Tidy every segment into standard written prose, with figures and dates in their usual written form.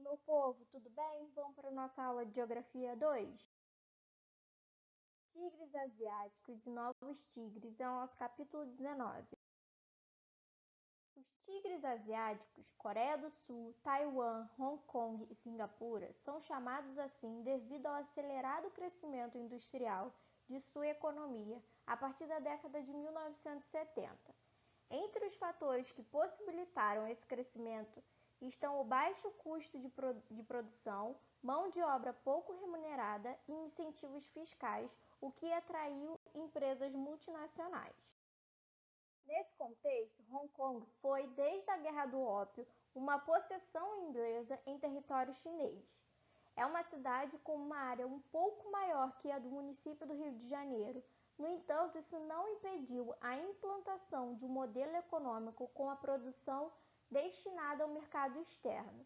meu povo, tudo bem? Vamos para a nossa aula de Geografia 2. Tigres asiáticos e novos tigres é o nosso capítulo 19. Os tigres asiáticos, Coreia do Sul, Taiwan, Hong Kong e Singapura, são chamados assim devido ao acelerado crescimento industrial de sua economia a partir da década de 1970. Entre os fatores que possibilitaram esse crescimento estão o baixo custo de produção, mão de obra pouco remunerada e incentivos fiscais, o que atraiu empresas multinacionais. Nesse contexto, Hong Kong foi, desde a Guerra do Ópio, uma possessão inglesa em território chinês. É uma cidade com uma área um pouco maior que a do município do Rio de Janeiro. No entanto, isso não impediu a implantação de um modelo econômico com a produção destinada ao mercado externo.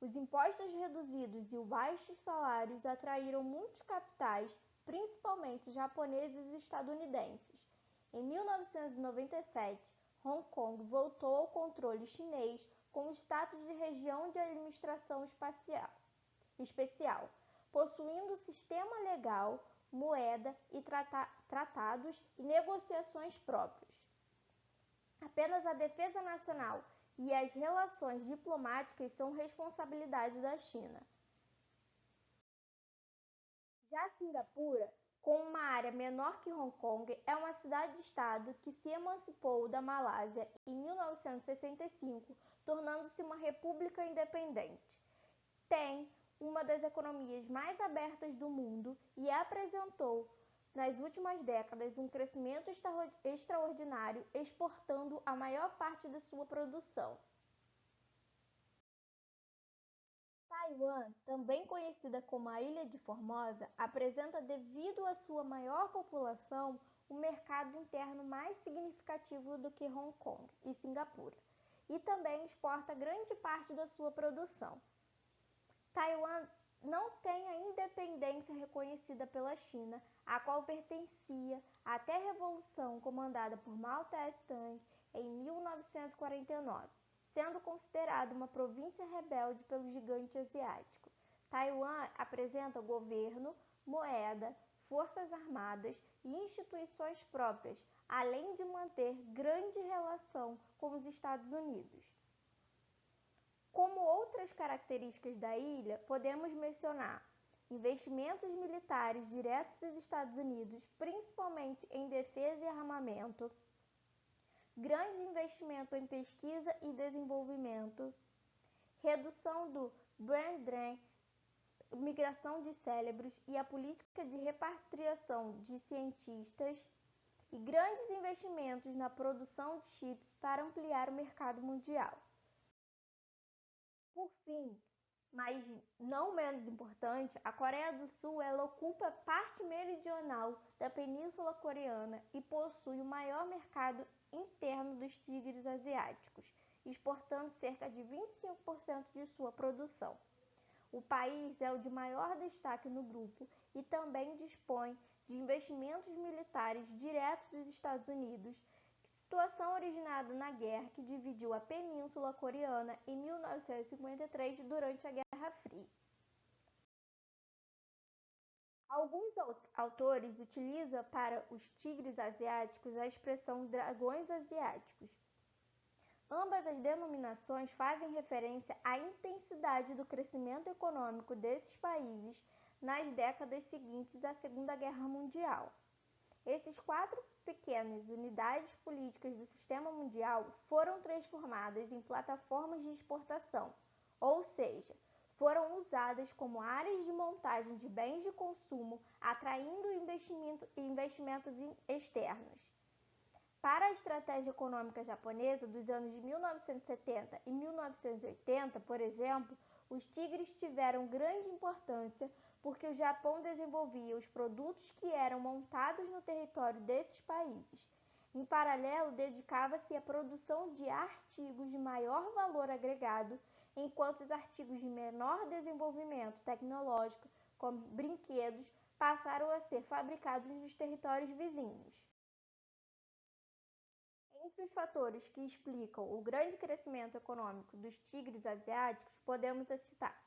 Os impostos reduzidos e os baixos salários atraíram muitos capitais, principalmente japoneses e estadunidenses. Em 1997, Hong Kong voltou ao controle chinês com o status de região de administração especial, possuindo sistema legal, moeda e tratados e negociações próprios. Apenas a defesa nacional e as relações diplomáticas são responsabilidade da China. Já Singapura, com uma área menor que Hong Kong, é uma cidade-estado que se emancipou da Malásia em 1965, tornando-se uma república independente. Tem uma das economias mais abertas do mundo e apresentou, nas últimas décadas, um crescimento extraordinário, exportando a maior parte de sua produção. Taiwan, também conhecida como a Ilha de Formosa, apresenta, devido à sua maior população, um mercado interno mais significativo do que Hong Kong e Singapura, e também exporta grande parte da sua produção. Taiwan não tem a independência reconhecida pela China, a qual pertencia até a Revolução comandada por Mao Tse-tung em 1949, sendo considerada uma província rebelde pelo gigante asiático. Taiwan apresenta governo, moeda, forças armadas e instituições próprias, além de manter grande relação com os Estados Unidos. Como outras características da ilha, podemos mencionar investimentos militares diretos dos Estados Unidos, principalmente em defesa e armamento, grande investimento em pesquisa e desenvolvimento, redução do brain drain, migração de cérebros e a política de repatriação de cientistas, e grandes investimentos na produção de chips para ampliar o mercado mundial. Por fim, mas não menos importante, a Coreia do Sul ela ocupa parte meridional da Península Coreana e possui o maior mercado interno dos tigres asiáticos, exportando cerca de 25% de sua produção. O país é o de maior destaque no grupo e também dispõe de investimentos militares diretos dos Estados Unidos, situação originada na guerra que dividiu a Península Coreana em 1953 durante a Guerra Fria. Alguns autores utilizam para os tigres asiáticos a expressão dragões asiáticos. Ambas as denominações fazem referência à intensidade do crescimento econômico desses países nas décadas seguintes à Segunda Guerra Mundial. Esses 4 pequenas unidades políticas do sistema mundial foram transformadas em plataformas de exportação, ou seja, foram usadas como áreas de montagem de bens de consumo, atraindo investimentos externos. Para a estratégia econômica japonesa dos anos de 1970 e 1980, por exemplo, os tigres tiveram grande importância porque o Japão desenvolvia os produtos que eram montados no território desses países. Em paralelo, dedicava-se à produção de artigos de maior valor agregado, enquanto os artigos de menor desenvolvimento tecnológico, como brinquedos, passaram a ser fabricados nos territórios vizinhos. Entre os fatores que explicam o grande crescimento econômico dos tigres asiáticos, podemos citar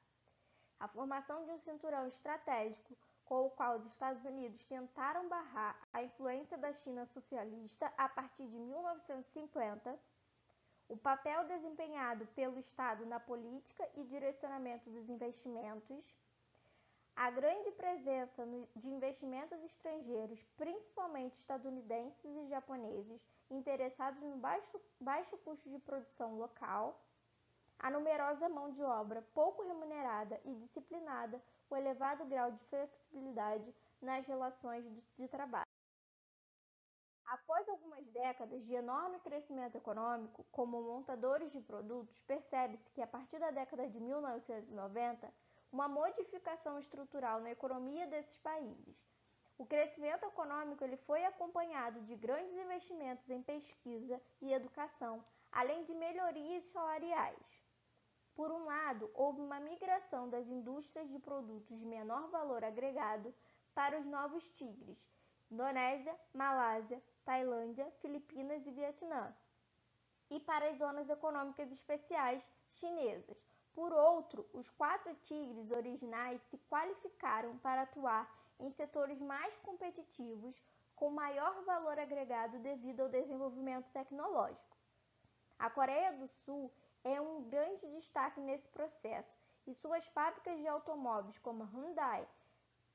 a formação de um cinturão estratégico com o qual os Estados Unidos tentaram barrar a influência da China socialista a partir de 1950, o papel desempenhado pelo Estado na política e direcionamento dos investimentos, a grande presença de investimentos estrangeiros, principalmente estadunidenses e japoneses, interessados no baixo custo de produção local, a numerosa mão de obra pouco remunerada e disciplinada, o elevado grau de flexibilidade nas relações de trabalho. Após algumas décadas de enorme crescimento econômico, como montadores de produtos, percebe-se que a partir da década de 1990, uma modificação estrutural na economia desses países. O crescimento econômico foi acompanhado de grandes investimentos em pesquisa e educação, além de melhorias salariais. Por um lado, houve uma migração das indústrias de produtos de menor valor agregado para os novos tigres, Indonésia, Malásia, Tailândia, Filipinas e Vietnã, e para as zonas econômicas especiais chinesas. Por outro, os 4 tigres originais se qualificaram para atuar em setores mais competitivos, com maior valor agregado devido ao desenvolvimento tecnológico. A Coreia do Sul é um grande destaque nesse processo, e suas fábricas de automóveis, como a Hyundai,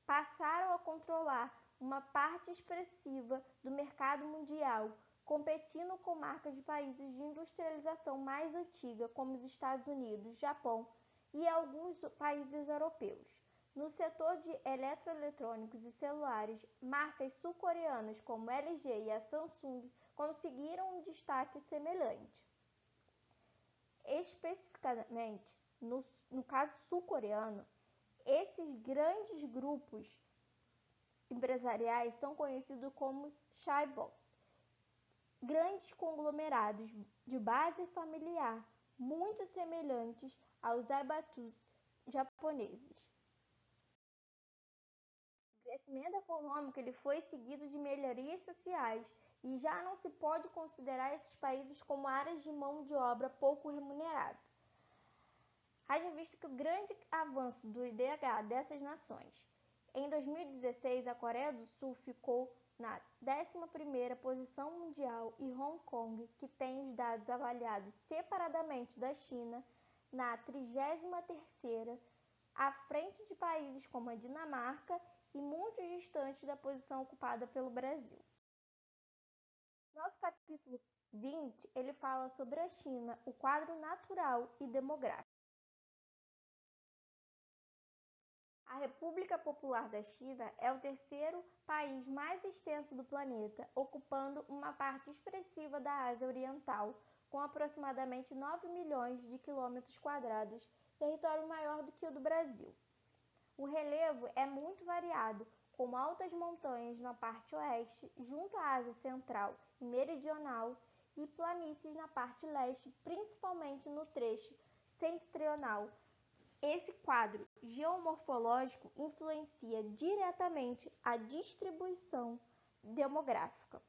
passaram a controlar uma parte expressiva do mercado mundial, competindo com marcas de países de industrialização mais antiga, como os Estados Unidos, Japão e alguns países europeus. No setor de eletroeletrônicos e celulares, marcas sul-coreanas como LG e a Samsung conseguiram um destaque semelhante. Especificamente, no caso sul-coreano, esses grandes grupos empresariais são conhecidos como chaebols, grandes conglomerados de base familiar, muito semelhantes aos zaibatsus japoneses. O crescimento econômico foi seguido de melhorias sociais e já não se pode considerar esses países como áreas de mão de obra pouco remunerada. Haja visto que o grande avanço do IDH dessas nações. Em 2016, a Coreia do Sul ficou na 11ª posição mundial e Hong Kong, que tem os dados avaliados separadamente da China, na 33ª, à frente de países como a Dinamarca e muito distante da posição ocupada pelo Brasil. Nosso capítulo 20, ele fala sobre a China, o quadro natural e demográfico. A República Popular da China é o terceiro país mais extenso do planeta, ocupando uma parte expressiva da Ásia Oriental, com aproximadamente 9 milhões de quilômetros quadrados, território maior do que o do Brasil. O relevo é muito variado, com altas montanhas na parte oeste, junto à Ásia Central e Meridional, e planícies na parte leste, principalmente no trecho setentrional. Esse quadro geomorfológico influencia diretamente a distribuição demográfica.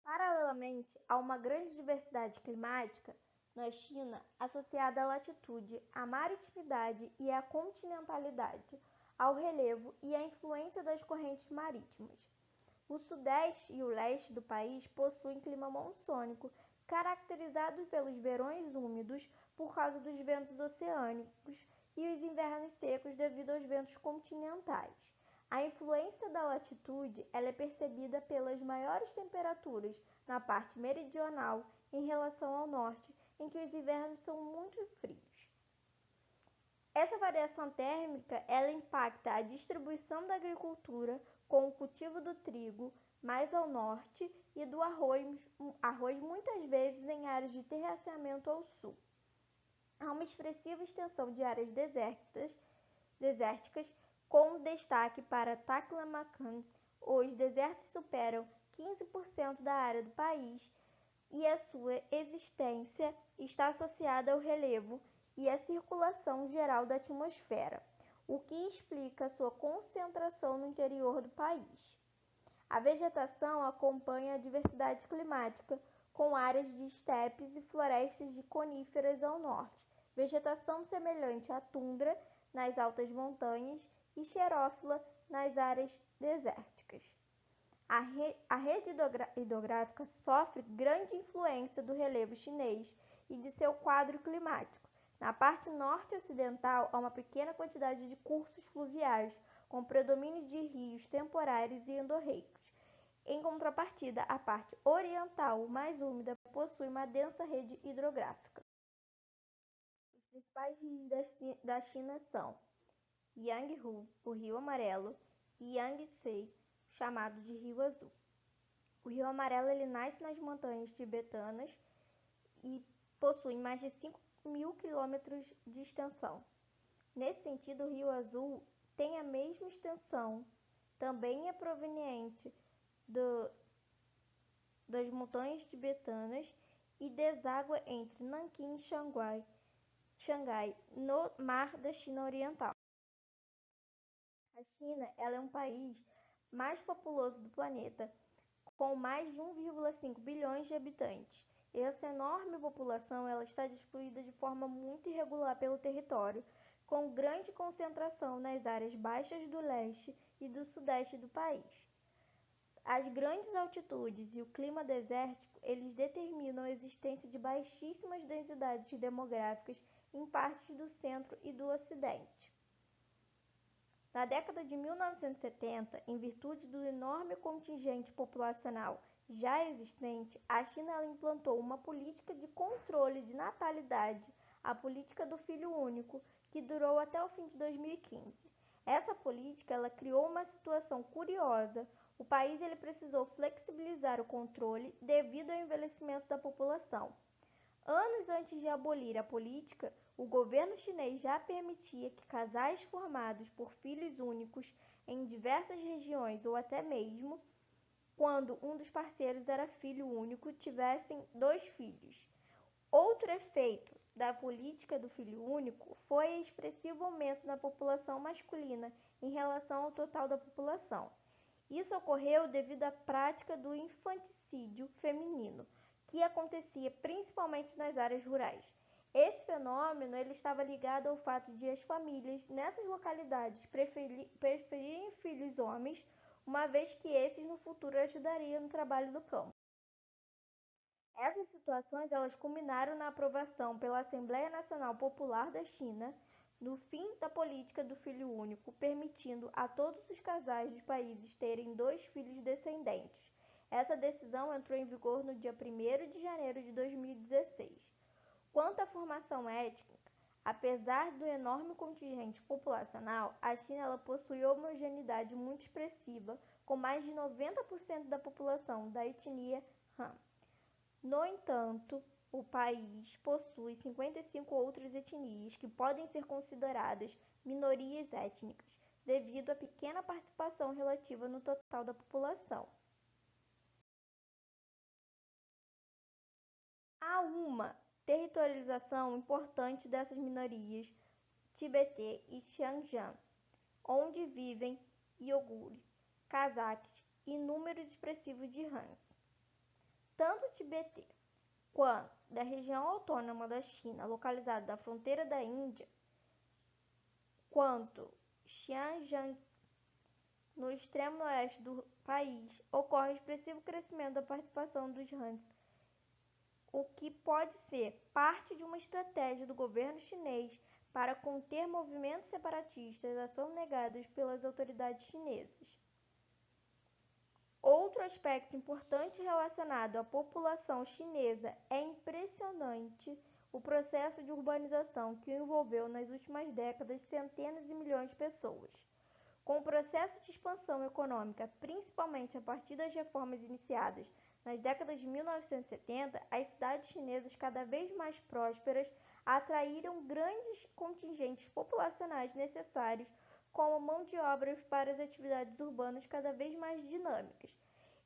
Paralelamente a uma grande diversidade climática, na China, associada à latitude, à maritimidade e à continentalidade, ao relevo e à influência das correntes marítimas. O sudeste e o leste do país possuem clima monsônico, caracterizado pelos verões úmidos por causa dos ventos oceânicos e os invernos secos devido aos ventos continentais. A influência da latitude é percebida pelas maiores temperaturas na parte meridional em relação ao norte, em que os invernos são muito frios. Essa variação térmica impacta a distribuição da agricultura, com o cultivo do trigo mais ao norte e do arroz muitas vezes em áreas de terraceamento ao sul. Há uma expressiva extensão de áreas desérticas, com destaque para Taklamakan. Os desertos superam 15% da área do país e a sua existência está associada ao relevo e à circulação geral da atmosfera, o que explica sua concentração no interior do país. A vegetação acompanha a diversidade climática, com áreas de estepes e florestas de coníferas ao norte, vegetação semelhante à tundra nas altas montanhas e xerófila nas áreas desérticas. A rede hidrográfica sofre grande influência do relevo chinês e de seu quadro climático. Na parte norte-ocidental, há uma pequena quantidade de cursos fluviais, com predomínio de rios temporários e endorreicos. Em contrapartida, a parte oriental, mais úmida, possui uma densa rede hidrográfica. Os principais rios da China são Yangtze, o Rio Amarelo, e Yangtze, chamado de Rio Azul. O Rio Amarelo ele nasce nas montanhas tibetanas e possui mais de 5.000 quilômetros de extensão. Nesse sentido, o Rio Azul tem a mesma extensão, também é proveniente das montanhas tibetanas e deságua entre Nanquim e Xangai, no Mar da China Oriental. A China ela é um país mais populoso do planeta, com mais de 1,5 bilhões de habitantes. Essa enorme população ela está distribuída de forma muito irregular pelo território, com grande concentração nas áreas baixas do leste e do sudeste do país. As grandes altitudes e o clima desértico, eles determinam a existência de baixíssimas densidades demográficas em partes do centro e do ocidente. Na década de 1970, em virtude do enorme contingente populacional já existente, a China implantou uma política de controle de natalidade, a política do filho único, que durou até o fim de 2015. Essa política ela criou uma situação curiosa. O país ele precisou flexibilizar o controle devido ao envelhecimento da população. Anos antes de abolir a política, o governo chinês já permitia que casais formados por filhos únicos em diversas regiões ou até mesmo quando um dos parceiros era filho único tivessem 2 filhos. Outro efeito da política do filho único foi o expressivo aumento na população masculina em relação ao total da população. Isso ocorreu devido à prática do infanticídio feminino, que acontecia principalmente nas áreas rurais. Esse fenômeno ele estava ligado ao fato de as famílias nessas localidades preferirem filhos homens, uma vez que esses no futuro ajudariam no trabalho do campo. Essas situações elas culminaram na aprovação pela Assembleia Nacional Popular da China no fim da política do filho único, permitindo a todos os casais dos países terem 2 filhos descendentes. Essa decisão entrou em vigor no dia 1º de janeiro de 2016. Quanto à formação étnica, apesar do enorme contingente populacional, a China ela possui homogeneidade muito expressiva, com mais de 90% da população da etnia Han. No entanto, o país possui 55 outras etnias que podem ser consideradas minorias étnicas, devido à pequena participação relativa no total da população. Há uma territorialização importante dessas minorias Tibete e Xinjiang, onde vivem Uigur, cazaques e números expressivos de Hans. Tanto Tibete quanto da região autônoma da China, localizada na fronteira da Índia, quanto Xinjiang, no extremo oeste do país, ocorre expressivo crescimento da participação dos Han, o que pode ser parte de uma estratégia do governo chinês para conter movimentos separatistas a são negados pelas autoridades chinesas. Outro aspecto importante relacionado à população chinesa é impressionante o processo de urbanização que envolveu nas últimas décadas centenas de milhões de pessoas. Com o processo de expansão econômica, principalmente a partir das reformas iniciadas nas décadas de 1970, as cidades chinesas cada vez mais prósperas atraíram grandes contingentes populacionais necessários como mão de obra para as atividades urbanas cada vez mais dinâmicas.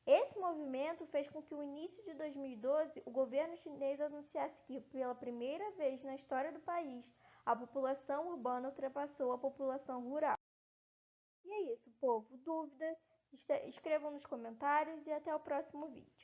Esse movimento fez com que no início de 2012 o governo chinês anunciasse que, pela primeira vez na história do país, a população urbana ultrapassou a população rural. E é isso, povo. Dúvida? Escrevam nos comentários e até o próximo vídeo.